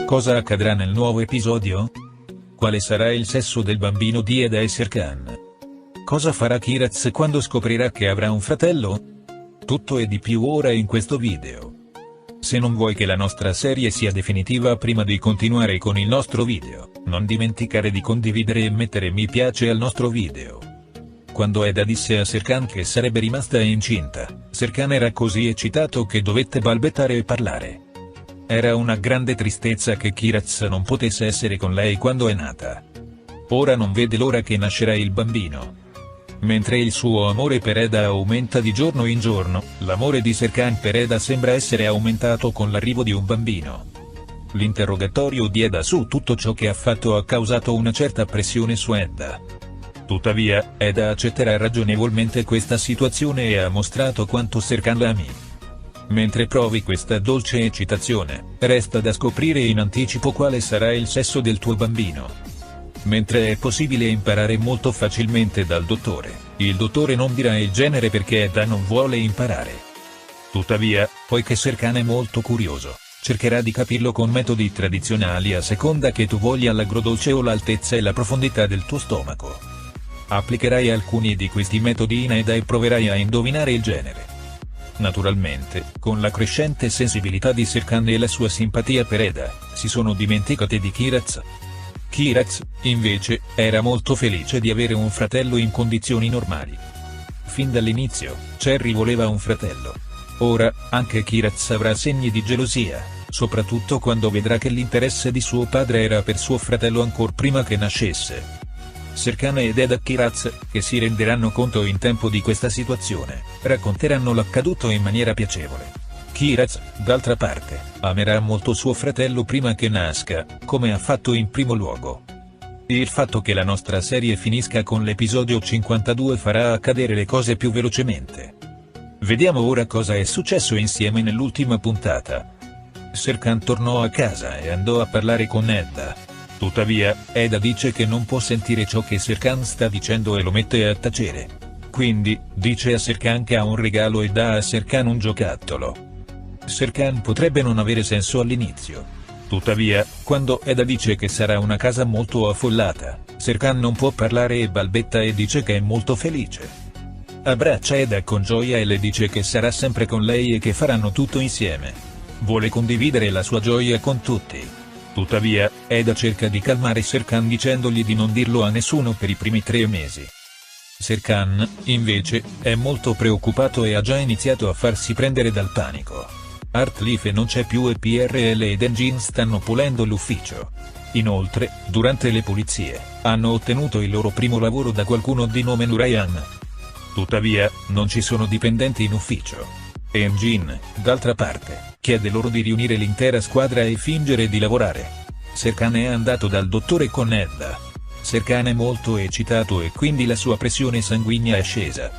Cosa accadrà nel nuovo episodio? Quale sarà il sesso del bambino di Eda e Serkan? Cosa farà Kiraz quando scoprirà che avrà un fratello? Tutto e di più ora in questo video. Se non vuoi che la nostra serie sia definitiva prima di continuare con il nostro video, non dimenticare di condividere e mettere mi piace al nostro video. Quando Eda disse a Serkan che sarebbe rimasta incinta, Serkan era così eccitato che dovette balbettare e parlare. Era una grande tristezza che Kiraz non potesse essere con lei quando è nata. Ora non vede l'ora che nascerà il bambino. Mentre il suo amore per Eda aumenta di giorno in giorno, l'amore di Serkan per Eda sembra essere aumentato con l'arrivo di un bambino. L'interrogatorio di Eda su tutto ciò che ha fatto ha causato una certa pressione su Eda. Tuttavia, Eda accetterà ragionevolmente questa situazione e ha mostrato quanto Serkan la ami. Mentre provi questa dolce eccitazione, resta da scoprire in anticipo quale sarà il sesso del tuo bambino. Mentre è possibile imparare molto facilmente dal dottore, il dottore non dirà il genere perché Eda non vuole imparare. Tuttavia, poiché Serkan è molto curioso, cercherà di capirlo con metodi tradizionali a seconda che tu voglia l'agrodolce o l'altezza e la profondità del tuo stomaco. Applicherai alcuni di questi metodi in Eda e proverai a indovinare il genere. Naturalmente, con la crescente sensibilità di Serkan e la sua simpatia per Eda, si sono dimenticate di Kiraz. Kiraz, invece, era molto felice di avere un fratello in condizioni normali. Fin dall'inizio, Cherry voleva un fratello. Ora, anche Kiraz avrà segni di gelosia, soprattutto quando vedrà che l'interesse di suo padre era per suo fratello ancor prima che nascesse. Serkan ed Eda Kiraz, che si renderanno conto in tempo di questa situazione, racconteranno l'accaduto in maniera piacevole. Kiraz, d'altra parte, amerà molto suo fratello prima che nasca, come ha fatto in primo luogo. Il fatto che la nostra serie finisca con l'episodio 52 farà accadere le cose più velocemente. Vediamo ora cosa è successo insieme nell'ultima puntata. Serkan tornò a casa e andò a parlare con Eda. Tuttavia, Eda dice che non può sentire ciò che Serkan sta dicendo e lo mette a tacere. Quindi, dice a Serkan che ha un regalo e dà a Serkan un giocattolo. Serkan potrebbe non avere senso all'inizio. Tuttavia, quando Eda dice che sarà una casa molto affollata, Serkan non può parlare e balbetta e dice che è molto felice. Abbraccia Eda con gioia e le dice che sarà sempre con lei e che faranno tutto insieme. Vuole condividere la sua gioia con tutti. Tuttavia, Eda cerca di calmare Serkan dicendogli di non dirlo a nessuno per i primi 3 mesi. Serkan, invece, è molto preoccupato e ha già iniziato a farsi prendere dal panico. Heartleaf non c'è più e PRL ed Engine stanno pulendo l'ufficio. Inoltre, durante le pulizie, hanno ottenuto il loro primo lavoro da qualcuno di nome Nurayan. Tuttavia, non ci sono dipendenti in ufficio. Engine, d'altra parte, chiede loro di riunire l'intera squadra e fingere di lavorare. Serkan è andato dal dottore con Eda. Serkan è molto eccitato e quindi la sua pressione sanguigna è scesa.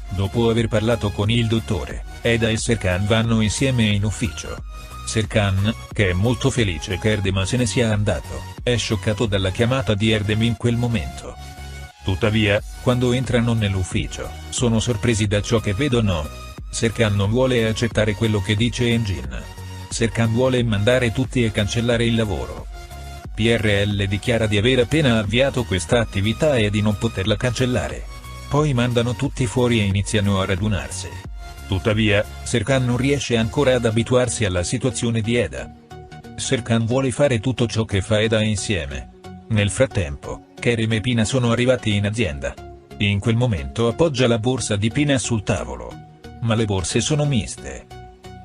Dopo aver parlato con il dottore, Eda e Serkan vanno insieme in ufficio. Serkan, che è molto felice che Erdem se ne sia andato, è scioccato dalla chiamata di Erdem in quel momento. Tuttavia, quando entrano nell'ufficio, sono sorpresi da ciò che vedono. Serkan non vuole accettare quello che dice Engine. Serkan vuole mandare tutti e cancellare il lavoro. PRL dichiara di aver appena avviato questa attività e di non poterla cancellare. Poi mandano tutti fuori e iniziano a radunarsi. Tuttavia, Serkan non riesce ancora ad abituarsi alla situazione di Eda. Serkan vuole fare tutto ciò che fa Eda insieme. Nel frattempo, Kerem e Pina sono arrivati in azienda. In quel momento appoggia la borsa di Pina sul tavolo. Ma le borse sono miste.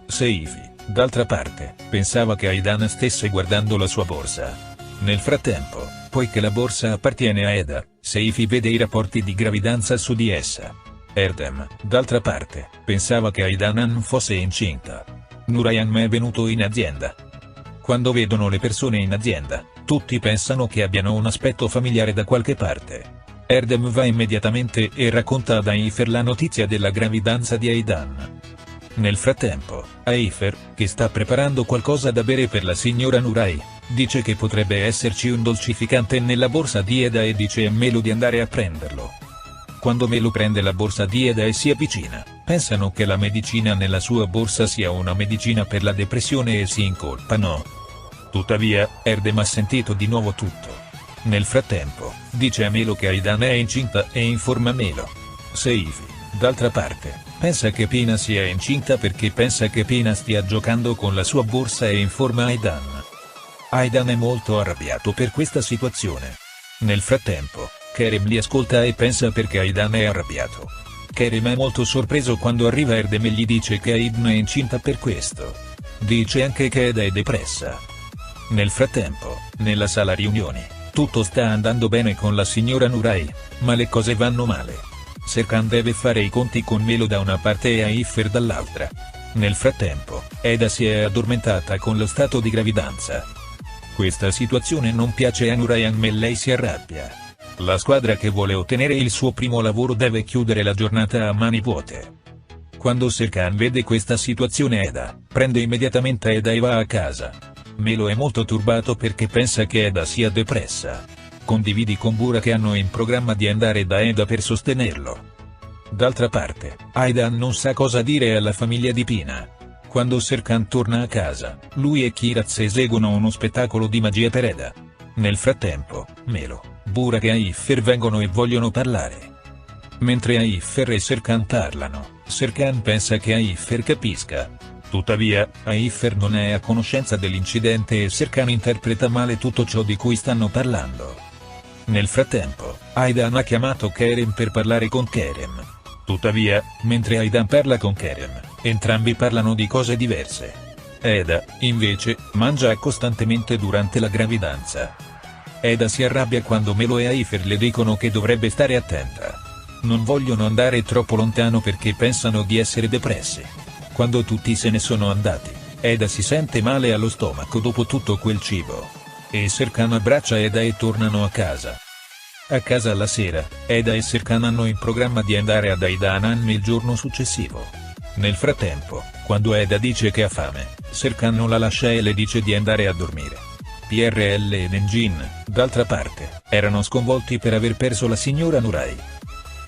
Seifi, d'altra parte, pensava che Aidan stesse guardando la sua borsa. Nel frattempo, poiché la borsa appartiene a Eda, Seifi vede i rapporti di gravidanza su di essa. Erdem, d'altra parte, pensava che Aidan fosse incinta. Nurayan è venuto in azienda. Quando vedono le persone in azienda, tutti pensano che abbiano un aspetto familiare da qualche parte. Erdem va immediatamente e racconta ad Aifer la notizia della gravidanza di Aidan. Nel frattempo, Aifer, che sta preparando qualcosa da bere per la signora Nurai, dice che potrebbe esserci un dolcificante nella borsa di Eda e dice a Melo di andare a prenderlo. Quando Melo prende la borsa di Eda e si avvicina, pensano che la medicina nella sua borsa sia una medicina per la depressione e si incolpano. Tuttavia, Erdem ha sentito di nuovo tutto. Nel frattempo, dice a Melo che Aidan è incinta e informa Melo. Seifi, d'altra parte, pensa che Pina sia incinta perché pensa che Pina stia giocando con la sua borsa e informa Aidan. Aidan è molto arrabbiato per questa situazione. Nel frattempo, Kerem li ascolta e pensa perché Aidan è arrabbiato. Kerem è molto sorpreso quando arriva Erdem e gli dice che Aidan è incinta per questo. Dice anche che Eda è depressa. Nel frattempo, nella sala riunioni, tutto sta andando bene con la signora Nurai, ma le cose vanno male. Serkan deve fare i conti con Melo da una parte e Aifer dall'altra. Nel frattempo, Eda si è addormentata con lo stato di gravidanza. Questa situazione non piace a Nurai e lei si arrabbia. La squadra che vuole ottenere il suo primo lavoro deve chiudere la giornata a mani vuote. Quando Serkan vede questa situazione Eda, prende immediatamente Eda e va a casa. Melo è molto turbato perché pensa che Eda sia depressa. Condividi con Bura che hanno in programma di andare da Eda per sostenerlo. D'altra parte, Aidan non sa cosa dire alla famiglia di Pina. Quando Serkan torna a casa, lui e Kiraz eseguono uno spettacolo di magia per Eda. Nel frattempo, Melo, Burak e Aifer vengono e vogliono parlare. Mentre Aifer e Serkan parlano, Serkan pensa che Aifer capisca. Tuttavia, Aifer non è a conoscenza dell'incidente e Serkan interpreta male tutto ciò di cui stanno parlando. Nel frattempo, Aidan ha chiamato Kerem per parlare con Kerem. Tuttavia, mentre Aidan parla con Kerem, entrambi parlano di cose diverse. Eda, invece, mangia costantemente durante la gravidanza. Eda si arrabbia quando Melo e Aifer le dicono che dovrebbe stare attenta. Non vogliono andare troppo lontano perché pensano di essere depressi. Quando tutti se ne sono andati, Eda si sente male allo stomaco dopo tutto quel cibo. E Serkan abbraccia Eda e tornano a casa. A casa la sera, Eda e Serkan hanno in programma di andare ad Aidan il giorno successivo. Nel frattempo, quando Eda dice che ha fame, Serkan non la lascia e le dice di andare a dormire. PRL e Nenjin, d'altra parte, erano sconvolti per aver perso la signora Nurai.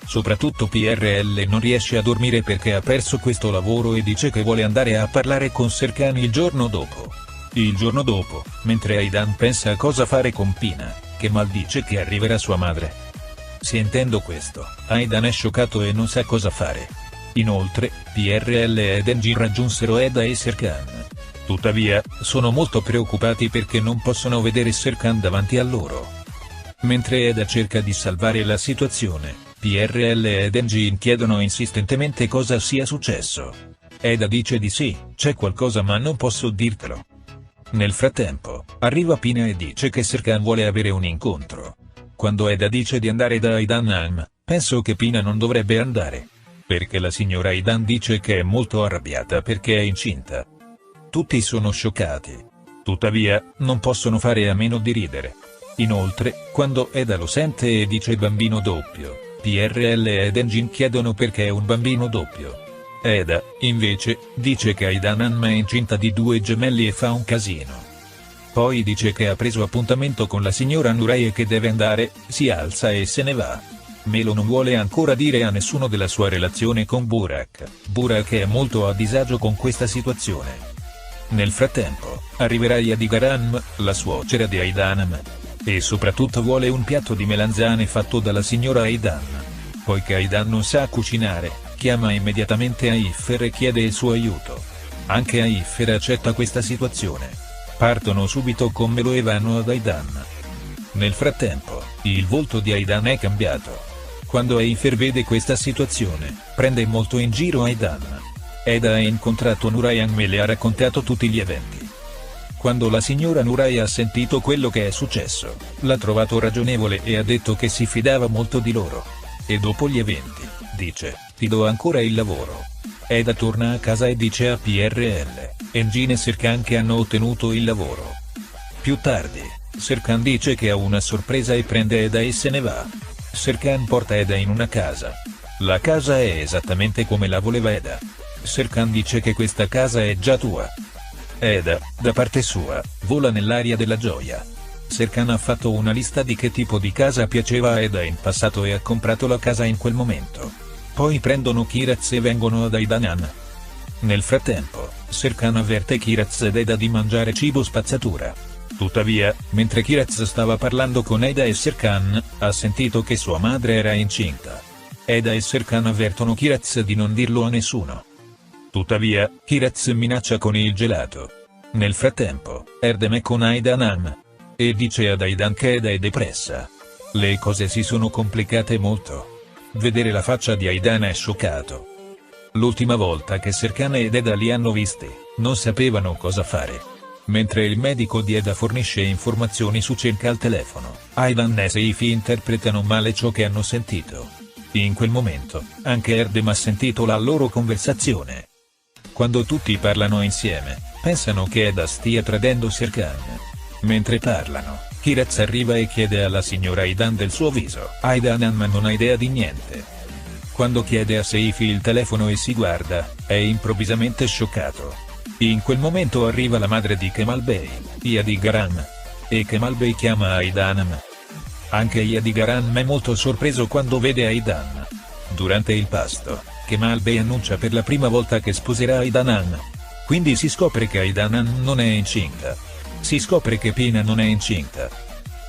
Soprattutto PRL non riesce a dormire perché ha perso questo lavoro e dice che vuole andare a parlare con Serkan il giorno dopo. Il giorno dopo, mentre Aidan pensa a cosa fare con Pina, che maldice che arriverà sua madre. Sentendo questo, Aidan è scioccato e non sa cosa fare. Inoltre, PRL e Nenjin raggiunsero Eda e Serkan. Tuttavia, sono molto preoccupati perché non possono vedere Serkan davanti a loro. Mentre Eda cerca di salvare la situazione, PRL e Nenjin chiedono insistentemente cosa sia successo. Eda dice di sì, c'è qualcosa ma non posso dirtelo. Nel frattempo, arriva Pina e dice che Serkan vuole avere un incontro. Quando Eda dice di andare da Aidan, penso che Pina non dovrebbe andare. Perché la signora Aidan dice che è molto arrabbiata perché è incinta. Tutti sono scioccati. Tuttavia, non possono fare a meno di ridere. Inoltre, quando Eda lo sente e dice bambino doppio, PRL e Nenjin chiedono perché è un bambino doppio. Eda, invece, dice che Aidan è incinta di 2 gemelli e fa un casino. Poi dice che ha preso appuntamento con la signora Nurai e che deve andare, si alza e se ne va. Melo non vuole ancora dire a nessuno della sua relazione con Burak. Burak è molto a disagio con questa situazione. Nel frattempo, arriverà Yadigaran, la suocera di Aidan. E soprattutto vuole un piatto di melanzane fatto dalla signora Aidan. Poiché Aidan non sa cucinare, chiama immediatamente Aifer e chiede il suo aiuto. Anche Aifer accetta questa situazione. Partono subito con Melo e vanno ad Aidan. Nel frattempo, il volto di Aidan è cambiato. Quando Aifer vede questa situazione, prende molto in giro Aidan. Eda ha incontrato Nurai e le ha raccontato tutti gli eventi. Quando la signora Nurai ha sentito quello che è successo, l'ha trovato ragionevole e ha detto che si fidava molto di loro. E dopo gli eventi, dice, ti do ancora il lavoro. Eda torna a casa e dice a PRL, Nenjin e Serkan che hanno ottenuto il lavoro. Più tardi, Serkan dice che ha una sorpresa e prende Eda e se ne va. Serkan porta Eda in una casa. La casa è esattamente come la voleva Eda. Serkan dice che questa casa è già tua. Eda, da parte sua, vola nell'aria della gioia. Serkan ha fatto una lista di che tipo di casa piaceva a Eda in passato e ha comprato la casa in quel momento. Poi prendono Kiraz e vengono ad Aidan. Nel frattempo, Serkan avverte Kiraz ed Eda di mangiare cibo spazzatura. Tuttavia, mentre Kiraz stava parlando con Eda e Serkan, ha sentito che sua madre era incinta. Eda e Serkan avvertono Kiraz di non dirlo a nessuno. Tuttavia, Kiraz minaccia con il gelato. Nel frattempo, Erdem è con Aidanam. E dice ad Aidan che Eda è depressa. Le cose si sono complicate molto. Vedere la faccia di Aidan è scioccato. L'ultima volta che Serkan ed Eda li hanno visti, non sapevano cosa fare. Mentre il medico di Eda fornisce informazioni su Cenk al telefono, Aidan e Seifi interpretano male ciò che hanno sentito. In quel momento, anche Erdem ha sentito la loro conversazione. Quando tutti parlano insieme, pensano che Eda stia tradendo Serkan. Mentre parlano, Kiraz arriva e chiede alla signora Aidan del suo viso. Aidan ma non ha idea di niente. Quando chiede a Seifi il telefono e si guarda, è improvvisamente scioccato. In quel momento arriva la madre di Kemal Bey, Yadigaran. E Kemal Bey chiama Aidanam. Anche Yadigaran è molto sorpreso quando vede Aidan. Durante il pasto, Kemal Bey annuncia per la prima volta che sposerà Aidanam. Quindi si scopre che Aidanam non è incinta. Si scopre che Pina non è incinta.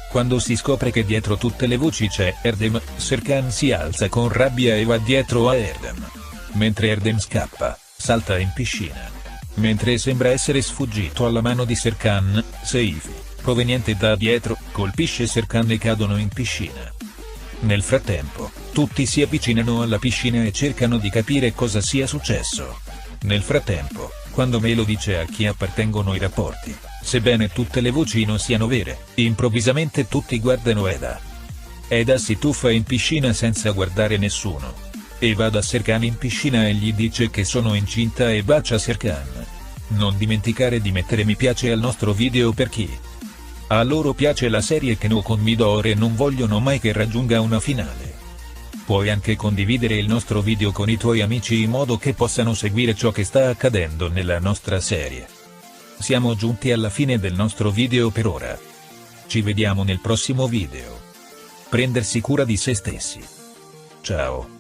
Quando si scopre che dietro tutte le voci c'è Erdem, Serkan si alza con rabbia e va dietro a Erdem. Mentre Erdem scappa, salta in piscina. Mentre sembra essere sfuggito alla mano di Serkan, Seifi, proveniente da dietro, colpisce Serkan e cadono in piscina. Nel frattempo, tutti si avvicinano alla piscina e cercano di capire cosa sia successo. Nel frattempo, quando Melo dice a chi appartengono i rapporti, sebbene tutte le voci non siano vere, improvvisamente tutti guardano Eda. Eda si tuffa in piscina senza guardare nessuno. E va da Serkan in piscina e gli dice che sono incinta e bacia Serkan. Non dimenticare di mettere mi piace al nostro video per chi a loro piace la serie Keno con Midori e non vogliono mai che raggiunga una finale. Puoi anche condividere il nostro video con i tuoi amici in modo che possano seguire ciò che sta accadendo nella nostra serie. Siamo giunti alla fine del nostro video per ora. Ci vediamo nel prossimo video. Prendersi cura di se stessi. Ciao.